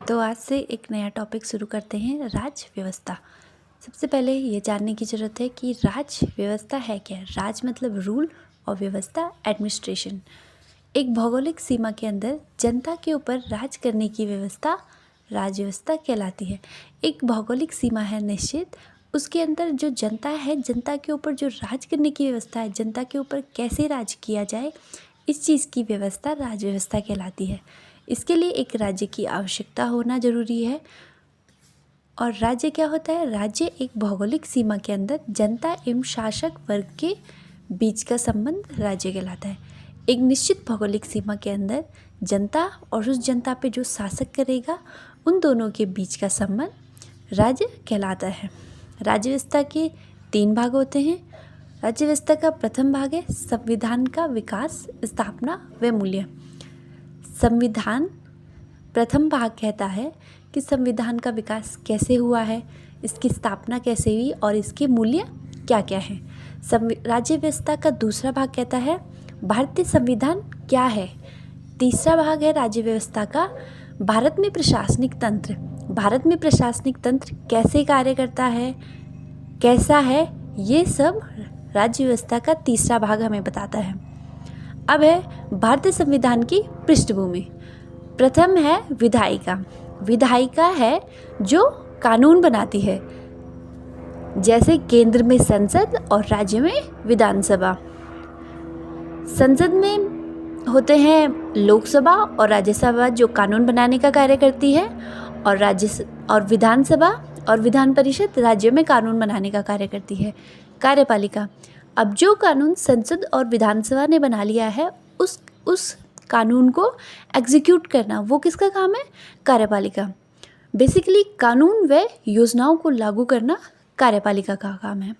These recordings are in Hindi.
तो आज से एक नया टॉपिक शुरू करते हैं, राज व्यवस्था। सबसे पहले ये जानने की ज़रूरत है कि राज व्यवस्था है क्या। राज मतलब रूल और व्यवस्था एडमिनिस्ट्रेशन। एक भौगोलिक सीमा के अंदर जनता के ऊपर राज करने की व्यवस्था राज व्यवस्था कहलाती है। एक भौगोलिक सीमा है निश्चित, उसके अंदर जो जनता है, जनता के ऊपर जो राज करने की व्यवस्था है, जनता के ऊपर कैसे राज किया जाए, इस चीज़ की व्यवस्था राज व्यवस्था कहलाती है। इसके लिए एक राज्य की आवश्यकता होना जरूरी है। और राज्य क्या होता है? राज्य एक भौगोलिक सीमा के अंदर जनता एवं शासक वर्ग के बीच का संबंध राज्य कहलाता है। एक निश्चित भौगोलिक सीमा के अंदर जनता और उस जनता पे जो शासक करेगा, उन दोनों के बीच का संबंध राज्य कहलाता है। राज्य व्यवस्था के 3 भाग होते हैं। राज्य व्यवस्था का प्रथम भाग है संविधान का विकास, स्थापना व मूल्य। संविधान प्रथम भाग कहता है कि संविधान का विकास कैसे हुआ है, इसकी स्थापना कैसे हुई और इसके मूल्य क्या क्या हैं। राज्य व्यवस्था का दूसरा भाग कहता है भारतीय संविधान क्या है। तीसरा भाग है राज्य व्यवस्था का भारत में प्रशासनिक तंत्र। भारत में प्रशासनिक तंत्र कैसे कार्य करता है, कैसा है, ये सब राज्य व्यवस्था का तीसरा भाग हमें बताता है। अब है भारतीय संविधान की पृष्ठभूमि। प्रथम है विधायिका। विधायिका है जो कानून बनाती है, जैसे केंद्र में संसद और राज्य में विधानसभा। संसद में होते हैं लोकसभा और राज्यसभा जो कानून बनाने का कार्य करती है, और विधानसभा और विधान परिषद राज्य में कानून बनाने का कार्य करती है। कार्यपालिका, अब जो कानून संसद और विधानसभा ने बना लिया है, उस कानून को एग्जीक्यूट करना वो किसका काम है? कार्यपालिका। बेसिकली कानून व योजनाओं को लागू करना कार्यपालिका का काम है।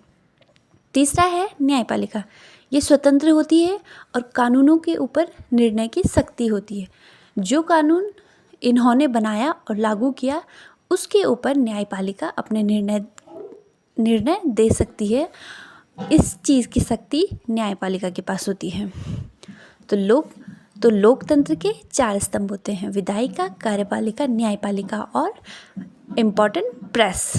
तीसरा है न्यायपालिका। ये स्वतंत्र होती है और कानूनों के ऊपर निर्णय की शक्ति होती है। जो कानून इन्होंने बनाया और लागू किया, उसके ऊपर न्यायपालिका अपने निर्णय दे सकती है। इस चीज़ की शक्ति न्यायपालिका के पास होती है। तो लोकतंत्र के 4 स्तंभ होते हैं, विधायिका, कार्यपालिका, न्यायपालिका और इम्पोर्टेंट प्रेस।